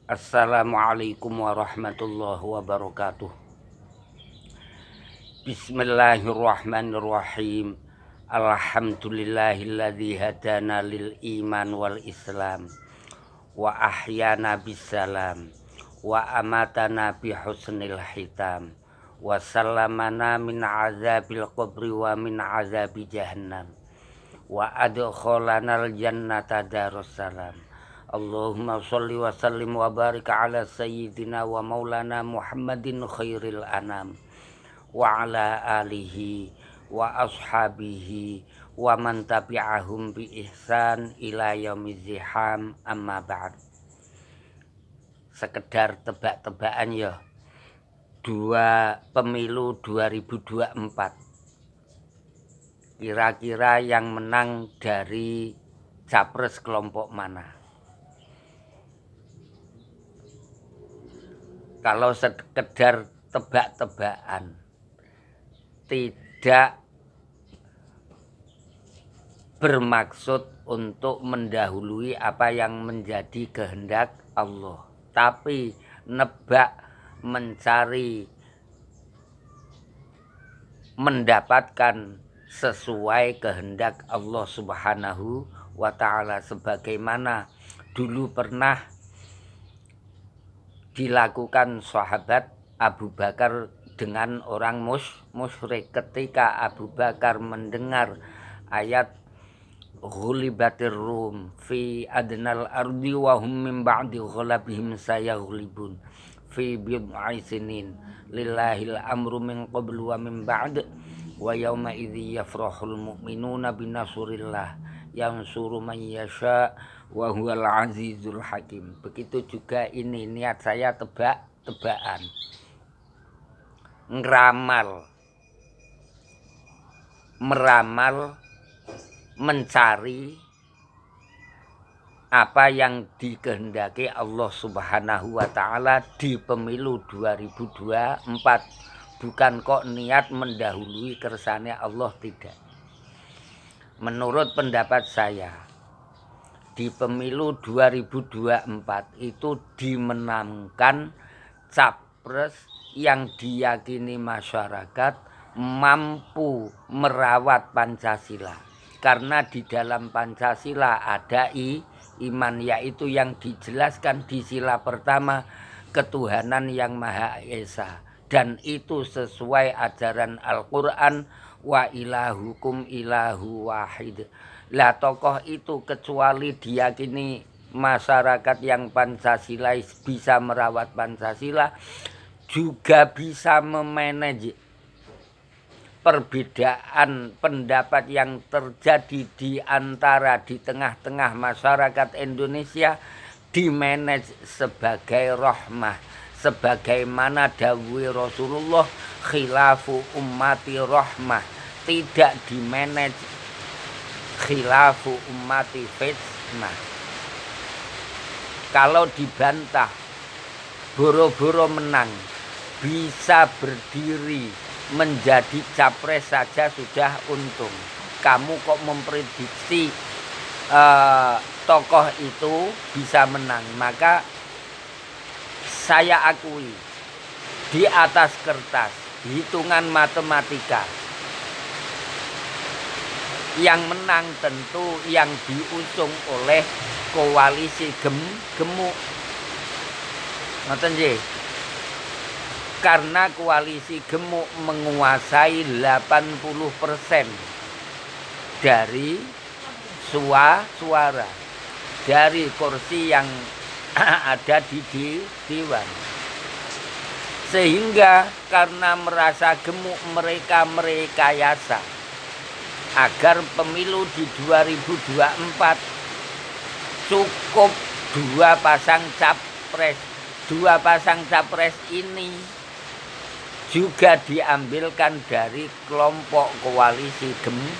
Assalamualaikum warahmatullahi wabarakatuh. Bismillahirrahmanirrahim. Alhamdulillahilladzi hadana lil iman wal islam wa ahyana bisalam wa amatana bi husnil hitam wa sallamana min azabil qabri wa min azabi jahannam wa adkhalanal jannata darussalam. Allahumma sholli wa sallim wa barik ala sayyidina wa maulana Muhammadin khairil anam wa ala alihi wa ashabihi wa man tabi'ahum bi ihsan ila yaumiziham, amma ba'd. Sekedar tebak-tebakan ya, pemilu 2024 kira-kira yang menang dari capres kelompok mana? Kalau sekedar tebak-tebakan, tidak bermaksud untuk mendahului apa yang menjadi kehendak Allah, tapi nebak, mencari, mendapatkan sesuai kehendak Allah Subhanahu wa ta'ala, sebagaimana dulu pernah dilakukan sahabat Abu Bakar dengan orang musyrik. Ketika Abu Bakar mendengar ayat ghulibatir rum fi adnal ardi wa hum min ba'di ghalabihim sayaghlibun fi bid'i sinin lillahil amru min qablu wa min ba'd wa yauma idzi yafrahul mu'minuna binasrillah yansuru man yasha wa huwal azizul hakim. Begitu juga ini, niat saya tebak-tebakan, meramal, mencari apa yang dikehendaki Allah Subhanahu wa ta'ala di pemilu 2024. Bukan kok niat mendahului kersane Allah, tidak. Menurut pendapat saya, di pemilu 2024 itu dimenangkan capres yang diyakini masyarakat mampu merawat Pancasila. Karena di dalam Pancasila ada iman, yaitu yang dijelaskan di sila pertama, ketuhanan yang Maha Esa. Dan itu sesuai ajaran Al-Quran, wa ilahukum ilahu wahid. Lah tokoh itu kecuali diyakini masyarakat yang Pancasilais bisa merawat Pancasila, juga bisa memanage perbedaan pendapat yang terjadi di tengah-tengah masyarakat Indonesia, dimanage sebagai rahmah, sebagaimana dawuh Rasulullah, khilafu ummati rahmah, tidak dimanage khilafu ummati fitnah. Kalau dibantah, boro-boro menang, bisa berdiri menjadi capres saja sudah untung. Kamu kok memprediksi tokoh itu bisa menang? Maka saya akui, di atas kertas, hitungan matematika, yang menang tentu yang diusung oleh koalisi gemuk. Ngoten nggih. Karena koalisi gemuk menguasai 80% dari suara dari kursi yang ada di Dewan. Sehingga karena merasa gemuk, mereka merekayasa agar pemilu di 2024 cukup dua pasang capres ini juga diambilkan dari kelompok koalisi gemuk.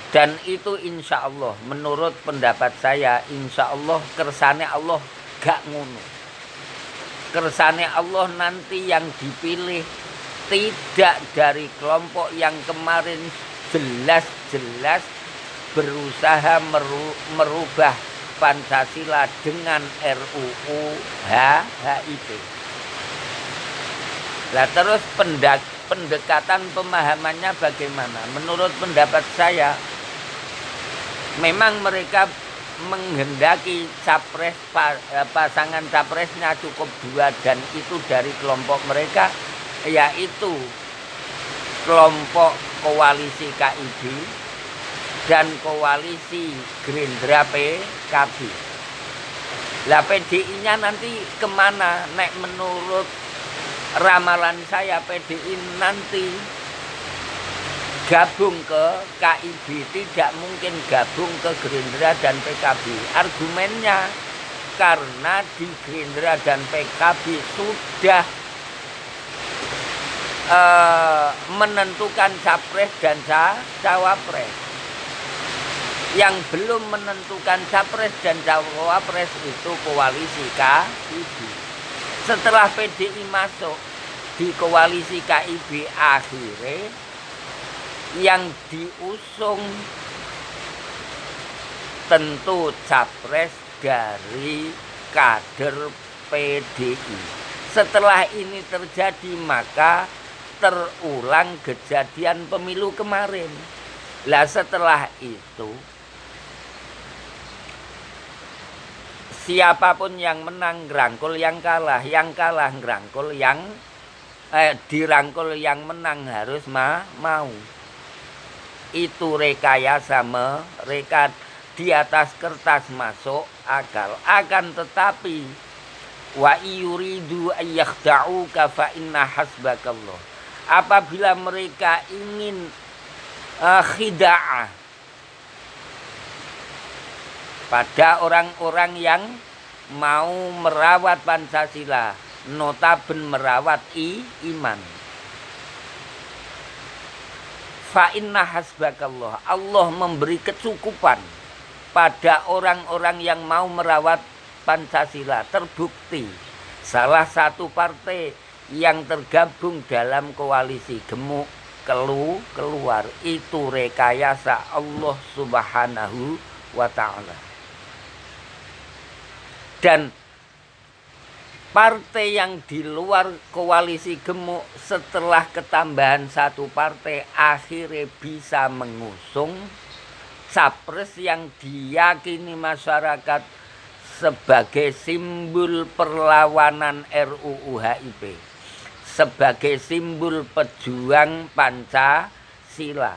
Dan itu insya Allah, menurut pendapat saya, insya Allah kersane Allah gak ngono. Kersane Allah nanti yang dipilih tidak dari kelompok yang kemarin jelas-jelas berusaha merubah Pancasila dengan RUU HIP. Lah terus pendekatan pemahamannya bagaimana? Menurut pendapat saya, memang mereka menghendaki capres, pasangan capresnya cukup 2, dan itu dari kelompok mereka, yaitu kelompok koalisi KIB dan koalisi Gerindra PKB. Lah PDI-nya nanti kemana? Nek menurut ramalan saya, PDI nanti gabung ke KIB, tidak mungkin gabung ke Gerindra dan PKB. Argumennya karena di Gerindra dan PKB sudah menentukan capres dan cawapres. Yang belum menentukan capres dan cawapres itu koalisi KIB. Setelah PDI masuk di koalisi KIB, akhirnya yang diusung tentu capres dari kader PDI. Setelah ini terjadi, maka terulang kejadian pemilu kemarin. Lah setelah itu, siapapun yang menang ngerangkul yang kalah ngerangkul yang dirangkul yang menang harus mau. Itu rekayasa mereka di atas kertas masuk akal. Akan tetapi wa yuridu ayyakhda'uka fa inna hasbakallah. Apabila mereka ingin khida'ah pada orang-orang yang mau merawat Pancasila, notaben merawat iman, fa inna hasbakallah, Allah memberi kecukupan pada orang-orang yang mau merawat Pancasila. Terbukti salah satu partai yang tergabung dalam koalisi gemuk keluar, itu rekayasa Allah Subhanahu wa ta'ala. Dan partai yang di luar koalisi gemuk setelah ketambahan satu partai akhirnya bisa mengusung capres yang diyakini masyarakat sebagai simbol perlawanan RUU HIP, sebagai simbol pejuang Pancasila,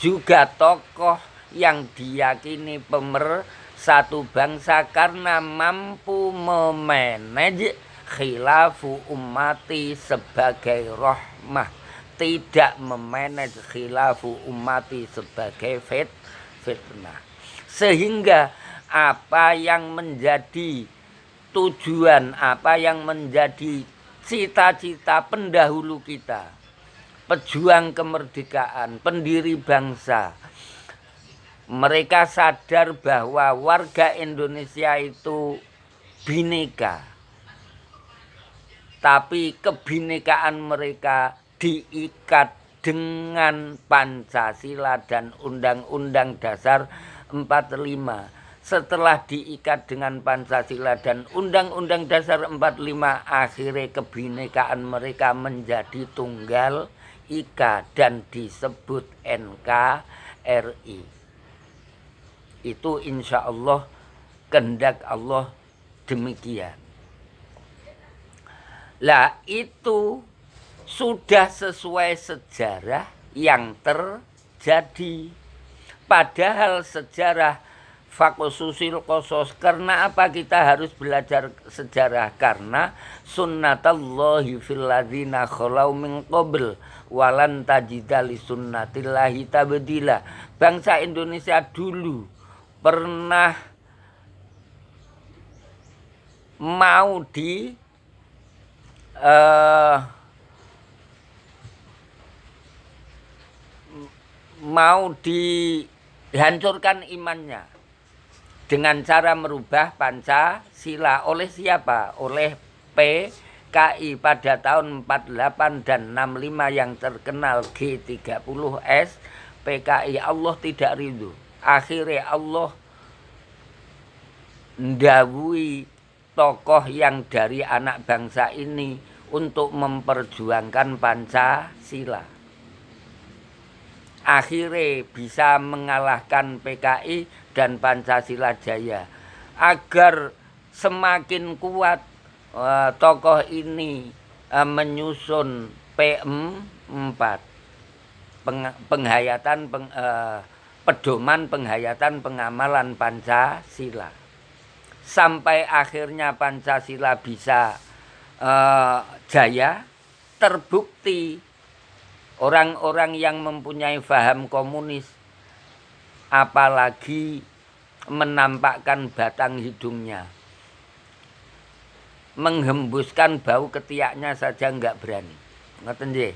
juga tokoh yang diyakini pemersatu bangsa karena mampu memanage khilafu ummati sebagai rahmah, tidak memanage khilafu ummati sebagai fitnah. Sehingga apa yang menjadi tujuan, apa yang menjadi cita-cita pendahulu kita, pejuang kemerdekaan, pendiri bangsa, mereka sadar bahwa warga Indonesia itu bineka, tapi kebinekaan mereka diikat dengan Pancasila dan Undang-Undang Dasar 45. Setelah diikat dengan Pancasila dan Undang-Undang Dasar 45, akhirnya kebinekaan mereka menjadi tunggal ika dan disebut NKRI. Itu insya Allah kehendak Allah demikian. Lah itu sudah sesuai sejarah yang terjadi. Padahal sejarah fakususil kosos. Karena apa kita harus belajar sejarah? Karena sunnatallahi fil ladzina khalau min qabl walan tajida li sunnatillahi tabdila. Bangsa Indonesia dulu pernah mau dihancurkan imannya dengan cara merubah Pancasila. Oleh siapa? Oleh PKI pada tahun 48 dan 65 yang terkenal G30S PKI. Allah tidak ridho. Akhirnya Allah ndawuhi tokoh yang dari anak bangsa ini untuk memperjuangkan Pancasila. Akhirnya bisa mengalahkan PKI dan Pancasila jaya. Agar semakin kuat tokoh ini menyusun PM4, pedoman penghayatan pengamalan Pancasila. Sampai akhirnya Pancasila bisa jaya, terbukti orang-orang yang mempunyai paham komunis apalagi menampakkan batang hidungnya, menghembuskan bau ketiaknya saja enggak berani. Ngoten nggih.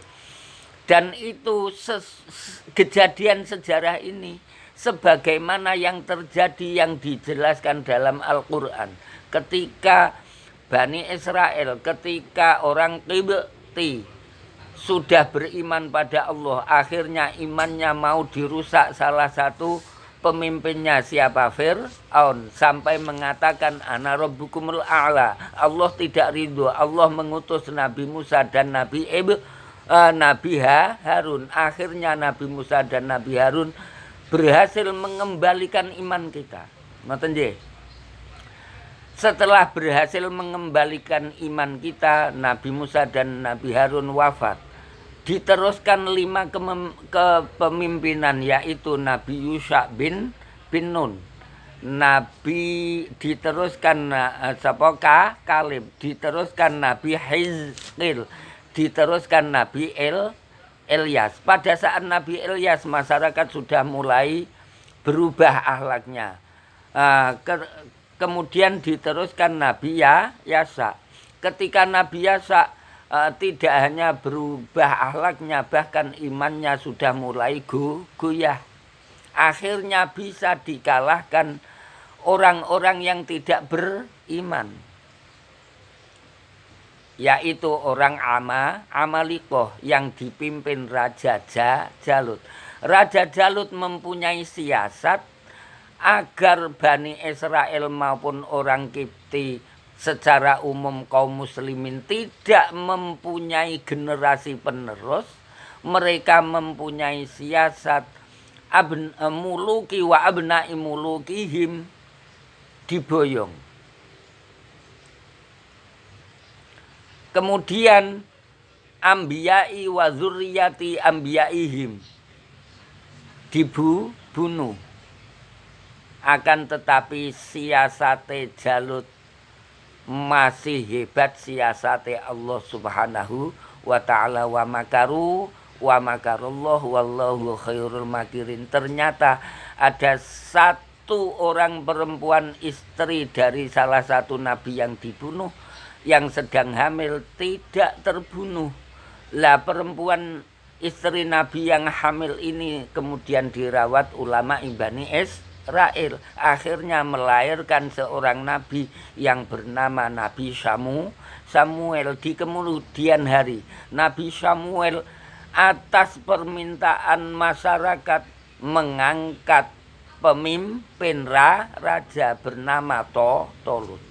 Dan itu kejadian sejarah ini sebagaimana yang terjadi yang dijelaskan dalam Al-Qur'an ketika Bani Israel, ketika orang Qibti sudah beriman pada Allah, akhirnya imannya mau dirusak salah satu pemimpinnya, siapa? Fir'aun, sampai mengatakan ana rabbukumul a'la. Allah tidak ridho, Allah mengutus Nabi Musa dan Nabi Harun. Akhirnya Nabi Musa dan Nabi Harun berhasil mengembalikan iman kita. Ngoten nggih. Setelah berhasil mengembalikan iman kita, Nabi Musa dan Nabi Harun wafat. Diteruskan 5 kepemimpinan, yaitu Nabi Yusha bin Nun, Nabi diteruskan Kalib, diteruskan Nabi Hizqil, diteruskan Nabi Ilyas. Pada saat Nabi Ilyas masyarakat sudah mulai berubah akhlaknya. Kemudian diteruskan Nabi Yasa. Ketika Nabi Yasa tidak hanya berubah akhlaknya, bahkan imannya sudah mulai goyah. Akhirnya bisa dikalahkan orang-orang yang tidak beriman, yaitu orang Amalikoh yang dipimpin Raja Jalut. Raja Jalut mempunyai siasat agar Bani Israel maupun orang Qibti secara umum kaum muslimin tidak mempunyai generasi penerus. Mereka mempunyai siasat muluki wa abna'i mulukihim, diboyong. Kemudian ambiyai wa dzurriyyati ambiyaihim, dibunuh. Akan tetapi siasate Jalut masih hebat, siasate Allah Subhanahu wa ta'ala. Wa makaru wa makarullah wallahu khairul makirin. Ternyata ada satu orang perempuan istri dari salah satu nabi yang dibunuh, yang sedang hamil, tidak terbunuh. Lah perempuan istri nabi yang hamil ini kemudian dirawat ulama Bani Israel, akhirnya melahirkan seorang nabi yang bernama Nabi Samuel. Di kemudian hari, Nabi Samuel atas permintaan masyarakat mengangkat pemimpin raja bernama Tolut.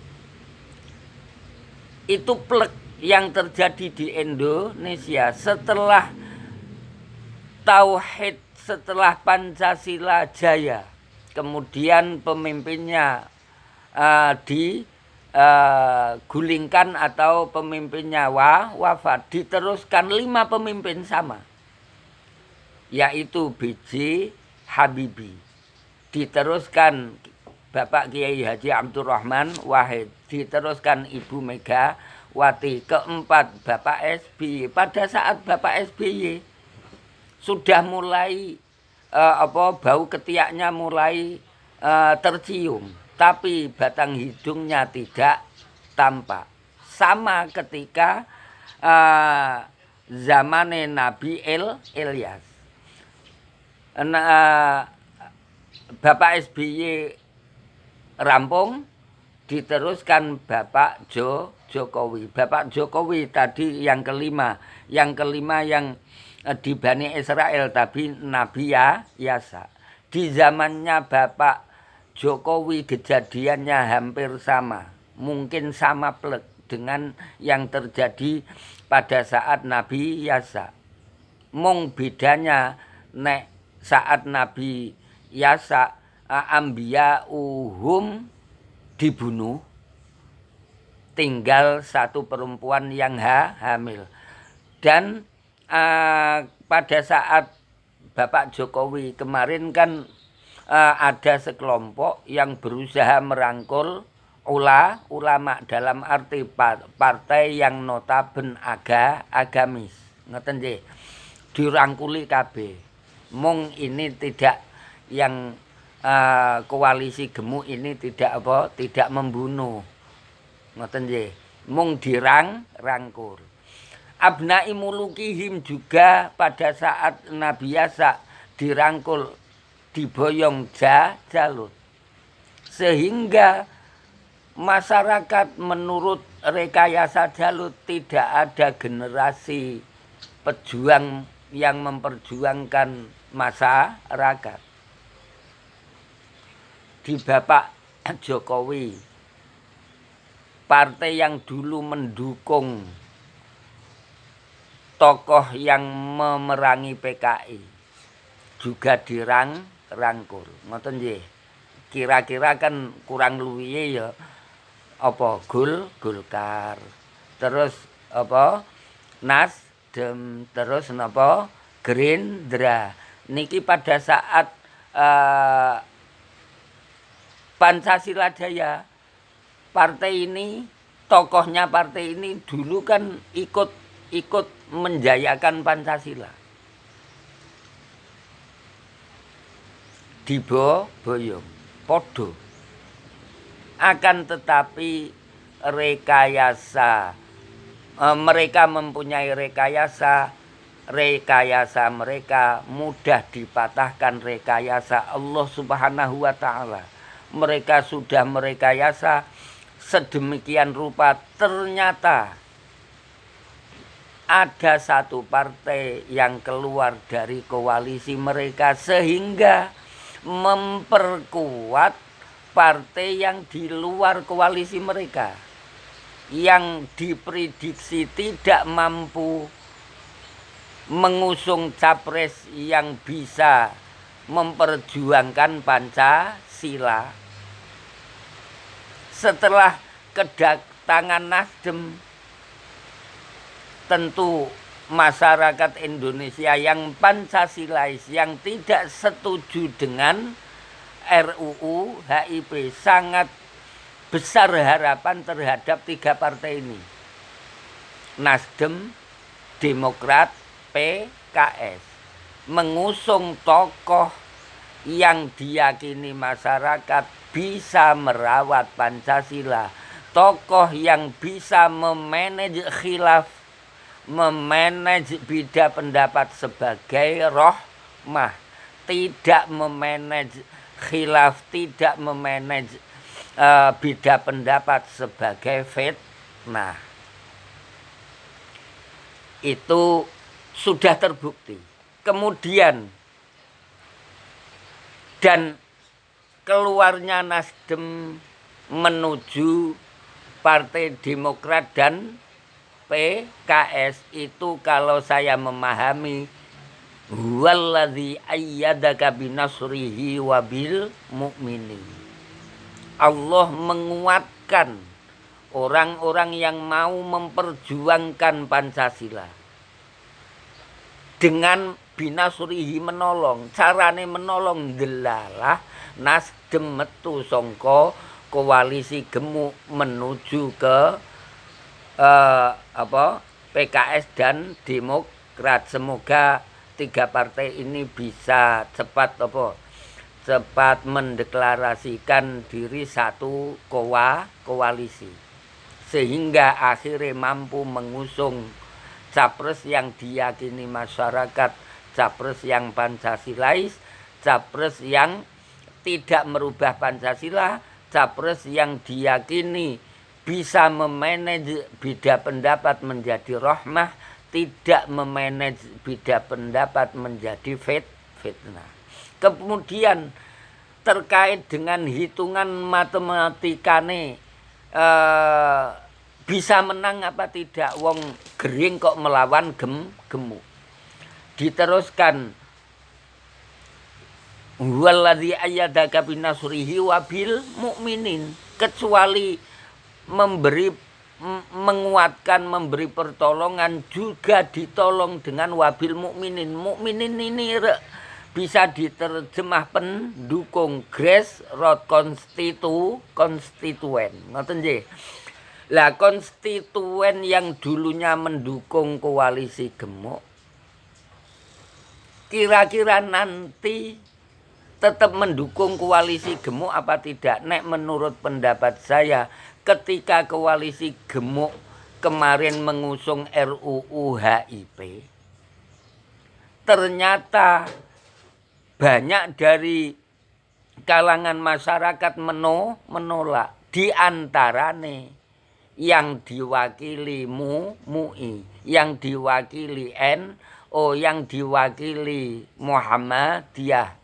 Itu plek yang terjadi di Indonesia setelah tauhid, setelah Pancasila jaya. Kemudian pemimpinnya digulingkan atau pemimpinnya wafat. Diteruskan 5 pemimpin sama, yaitu B.J. Habibie. Diteruskan Bapak Kiai Haji Abdurrahman Wahid. Diteruskan Ibu Megawati. Keempat Bapak SBY. Pada saat Bapak SBY sudah mulai bau ketiaknya mulai tercium, tapi batang hidungnya tidak tampak. Sama ketika zamane Nabi Ilyas. Bapak SBY rampung, diteruskan Bapak Jokowi. Bapak Jokowi tadi yang kelima yang di Bani Israel, tapi Nabi Yasa. Di zamannya Bapak Jokowi kejadiannya hampir sama, mungkin sama plek dengan yang terjadi pada saat Nabi Yasa. Mung bedanya nek saat Nabi Yasa ambiya uhum dibunuh, tinggal satu perempuan yang hamil. Dan pada saat Bapak Jokowi kemarin kan ada sekelompok yang berusaha merangkul ulama dalam arti partai yang notaben agamis. Ngoten nggih. Dirangkuli KB. Mung ini tidak yang koalisi gemuk ini tidak membunuh. Ngoten nggih. Mung dirangkul. Abnai mulukihim juga pada saat Nabi Yasa dirangkul, diboyong Jalut. Sehingga masyarakat menurut rekayasa Jalut tidak ada generasi pejuang yang memperjuangkan masyarakat. Di Bapak Jokowi, partai yang dulu mendukung tokoh yang memerangi PKI juga dirangkul. Ngoten nggih. Kira-kira kan kurang luwihe ya apa Golkar. Terus apa Nasdem, terus napa Gerindra. Niki pada saat Pancasila Jaya, partai ini, tokohnya partai ini dulu kan ikut menjayakan Pancasila. Diboyong, podo. Akan tetapi rekayasa, mereka mempunyai rekayasa mereka mudah dipatahkan rekayasa Allah Subhanahu wa Ta'ala. Mereka sudah merekayasa sedemikian rupa, ternyata ada satu partai yang keluar dari koalisi mereka sehingga memperkuat partai yang di luar koalisi mereka yang diprediksi tidak mampu mengusung capres yang bisa memperjuangkan Pancasila. Setelah kedatangan Nasdem, tentu masyarakat Indonesia yang Pancasilais yang tidak setuju dengan RUU HIP sangat besar harapan terhadap tiga partai ini. Nasdem, Demokrat, PKS mengusung tokoh yang diyakini masyarakat bisa merawat Pancasila, tokoh yang bisa memanage khilaf, memanage beda pendapat sebagai rahmah, tidak memanage khilaf, tidak memanage beda pendapat sebagai fitnah. Itu sudah terbukti. Kemudian dan keluarnya Nasdem menuju Partai Demokrat dan PKS itu kalau saya memahami huwallazi ayyadaka binasrihi wabil mu'minin. Allah menguatkan orang-orang yang mau memperjuangkan Pancasila dengan binasrihi, menolong. Carane menolong delalah Nasdem metu sangka koalisi gemuk menuju ke PKS dan Demokrat. Semoga tiga partai ini bisa cepat mendeklarasikan diri satu koalisi sehingga akhirnya mampu mengusung capres yang diyakini masyarakat, capres yang Pancasilais, capres yang tidak merubah Pancasila, capres yang diyakini bisa memanage beda pendapat menjadi rahmah, tidak memanage beda pendapat menjadi fitnah. Kemudian terkait dengan hitungan matematikane bisa menang apa tidak, wong gering kok melawan gemuk. Diteruskan, huwallazi ayyadaka binasrihi wabil mukminin, kecuali menguatkan, memberi pertolongan juga ditolong dengan wabil mukminin. Mukminin ini bisa diterjemah pendukung, grassroots, konstituen. Ngoten nggih. Lah konstituen yang dulunya mendukung koalisi gemuk, kira-kira nanti tetap mendukung koalisi gemuk apa tidak? Nek menurut pendapat saya, ketika koalisi gemuk kemarin mengusung RUU HIP, ternyata banyak dari kalangan masyarakat menolak. Di antarane yang diwakili MUI, yang diwakili NU, yang diwakili Muhammadiyah.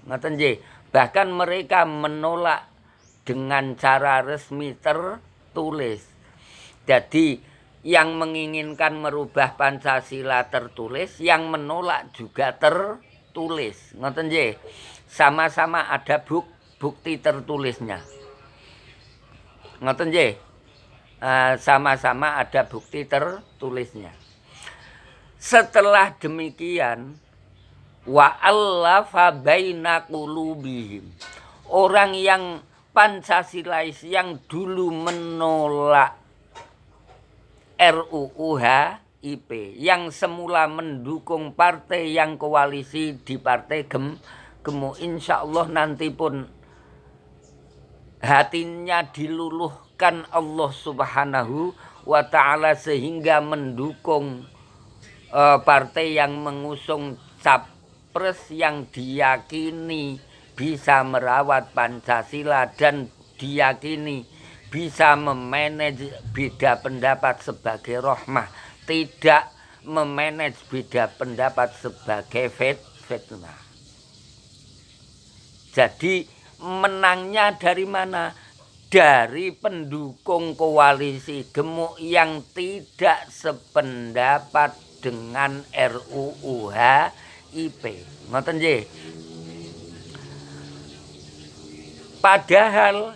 Ngoten nggih. Bahkan mereka menolak dengan cara resmi tertulis. Jadi yang menginginkan merubah Pancasila tertulis, yang menolak juga tertulis. Ngoten nggih. Sama-sama ada bukti tertulisnya. Ngoten nggih. Sama-sama ada bukti tertulisnya. Setelah demikian, wa'allafa baina qulubihim, orang yang Pancasilais yang dulu menolak RUU HIP, yang semula mendukung partai yang koalisi di partai gemuk, insya Allah nanti pun hatinya diluluhkan Allah Subhanahu wa ta'ala sehingga mendukung partai yang mengusung capres yang diyakini bisa merawat Pancasila dan diyakini bisa memanage beda pendapat sebagai rahmah, tidak memanage beda pendapat sebagai fitnah. Jadi menangnya dari mana? Dari pendukung koalisi gemuk yang tidak sependapat dengan RUU HIP. Ngoten nggih. Padahal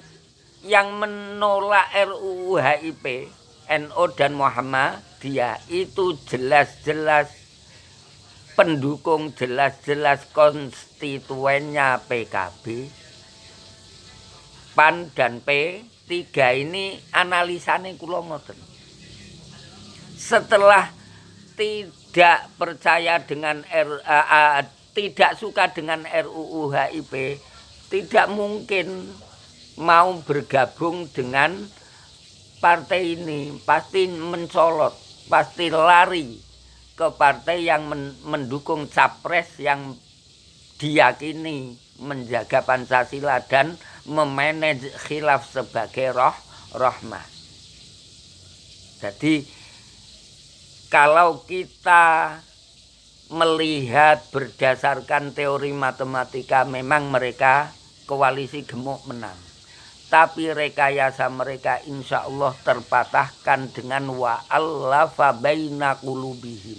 yang menolak RUU HIP, NU dan Muhammadiyah, itu jelas-jelas pendukung, jelas-jelas konstituennya PKB, PAN dan P3. Ini analisane kula ngoten. Setelah tidak percaya dengan tidak suka dengan RUU HIP, tidak mungkin mau bergabung dengan partai ini. Pasti mencolot, pasti lari ke partai yang mendukung capres yang diyakini menjaga Pancasila dan memanage khilaf sebagai rahmah. Jadi kalau kita melihat berdasarkan teori matematika, memang mereka koalisi gemuk menang. Tapi rekayasa mereka insya Allah terpatahkan dengan wa'allafa baina qulubihim.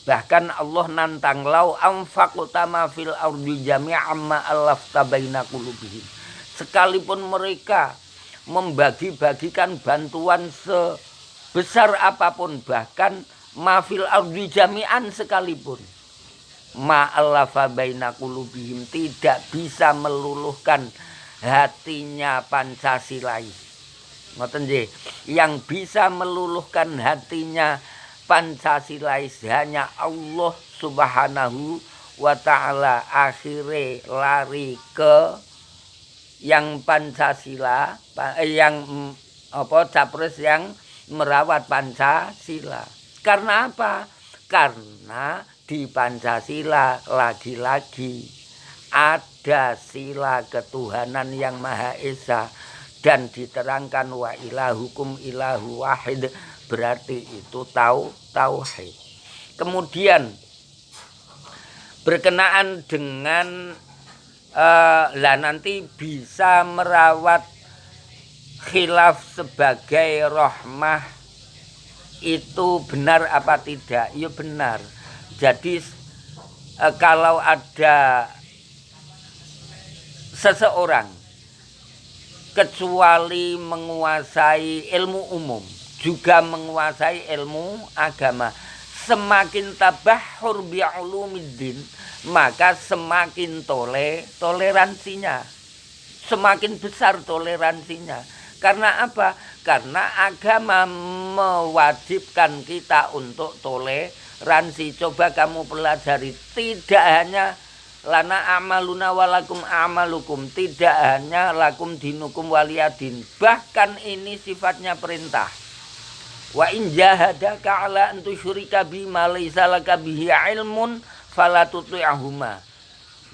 Bahkan Allah nantang, lau anfaqta ma fil ardi jami'an ma allafta baina qulubihim. Sekalipun mereka membagi-bagikan bantuan sebesar apapun, bahkan ma fil ardi jami'an sekalipun, ma'allafa baina qulubihim, tidak bisa meluluhkan hatinya Pancasilais. Ngoten nggih. Yang bisa meluluhkan hatinya Pancasilais hanya Allah Subhanahu wa ta'ala. Akhirnya lari ke yang Pancasila, yang capres yang merawat Pancasila. Karena apa? Karena di Pancasila lagi-lagi ada sila ketuhanan yang Maha Esa dan diterangkan wa ilahukum ilahu wahid, berarti itu tauhid. Kemudian berkenaan dengan nanti bisa merawat khilaf sebagai rahmah itu benar apa tidak? Ya benar. Jadi kalau ada seseorang kecuali menguasai ilmu umum juga menguasai ilmu agama, semakin tabahhur bi'ulumiddin maka semakin toleransinya, semakin besar toleransinya. Karena apa? Karena agama mewajibkan kita untuk toleransi. Coba kamu pelajari, tidak hanya lana amaluna walakum amalukum, tidak hanya lakum dinukum waliyadin, bahkan ini sifatnya perintah. Wa in jahadaka ala an tusyrika bima laysa laka bihi ilmun fala tuti'huma.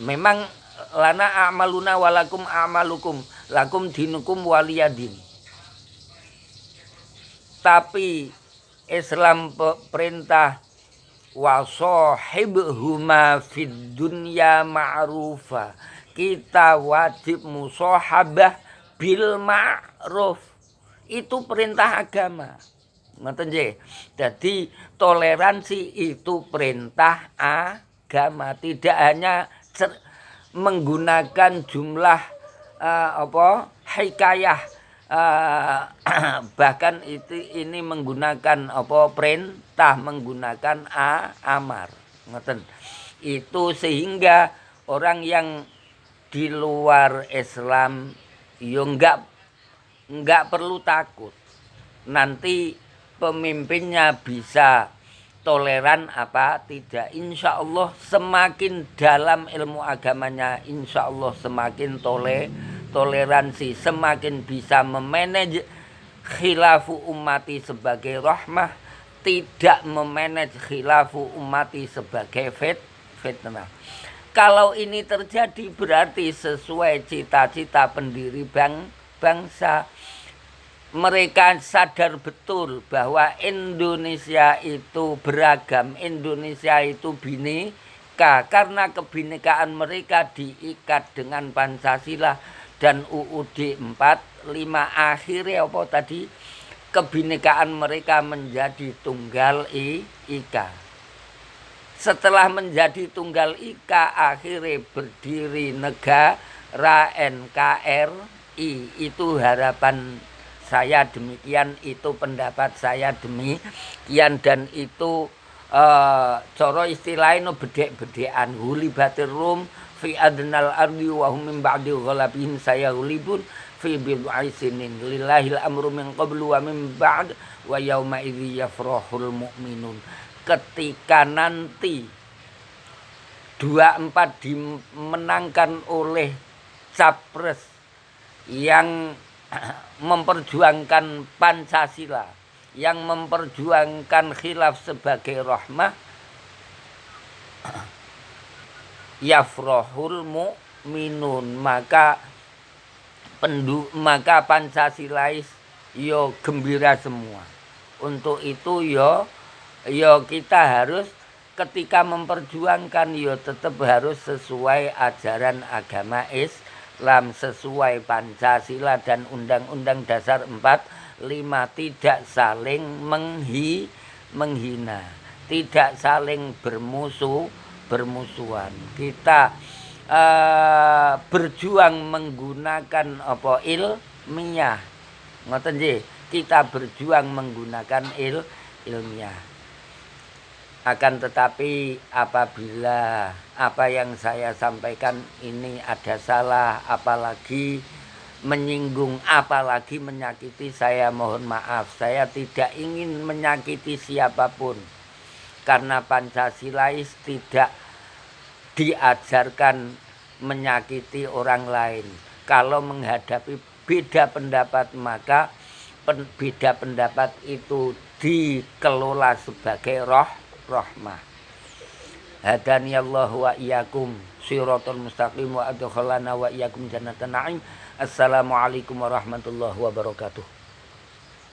Memang lana amaluna walakum amalukum, lakum dinukum waliyadin. Tapi Islam perintah wa sahibhuma fid dunya ma'rufa. Kita wajib musahabah bil ma'ruf. Itu perintah agama. Ngoten nggih. Jadi toleransi itu perintah agama, tidak hanya menggunakan jumlah hikayah, bahkan ini menggunakan perintah, menggunakan amar, ngoten. Itu sehingga orang yang di luar Islam yo enggak perlu takut. Nanti pemimpinnya bisa toleran apa tidak, insya Allah semakin dalam ilmu agamanya, insya Allah semakin toleransi, semakin bisa memanage khilafu ummati sebagai rahmah, tidak memanage khilafu ummati sebagai fitnah. Kalau ini terjadi berarti sesuai cita-cita pendiri bangsa. Mereka sadar betul bahwa Indonesia itu beragam, Indonesia itu bineka, karena kebinekaan mereka diikat dengan Pancasila dan UUD 45. Akhirnya apa tadi? Kebinekaan mereka menjadi tunggal ika. Setelah menjadi tunggal ika, akhirnya berdiri negara NKRI. Itu harapan saya demikian, itu pendapat saya demikian, dan itu coro istilahnya bedek-bedekan. Hulibatir rum fi adnal ardi wa hum min ba'di ghalabihim sayaghlibun fi bid'i sinin lillahil amru min qablu wa min ba'd wa yauma idzi yafrahul mu'minun. Ketika nanti 24 dimenangkan oleh capres yang memperjuangkan Pancasila, yang memperjuangkan khilaf sebagai rahmah, yafrahul mu'minun, maka Pancasilais yo gembira semua. Untuk itu yo kita harus ketika memperjuangkan yo tetap harus sesuai ajaran agama Islam, sesuai Pancasila dan Undang-Undang Dasar 45, tidak saling menghina, tidak saling bermusuhan. Kita berjuang menggunakan ilmiah, ngoten nggih, kita berjuang menggunakan ilmiah. Akan tetapi apabila apa yang saya sampaikan ini ada salah, apalagi menyinggung, apalagi menyakiti, saya mohon maaf. Saya tidak ingin menyakiti siapapun, karena Pancasilais tidak diajarkan menyakiti orang lain. Kalau menghadapi beda pendapat, maka beda pendapat itu dikelola sebagai rahmah. Hadaniyallahu wa iyyakum shiratal mustaqim wa adkhalana wa iyyakum jannatan na'im. Assalamualaikum warahmatullahi wabarakatuh.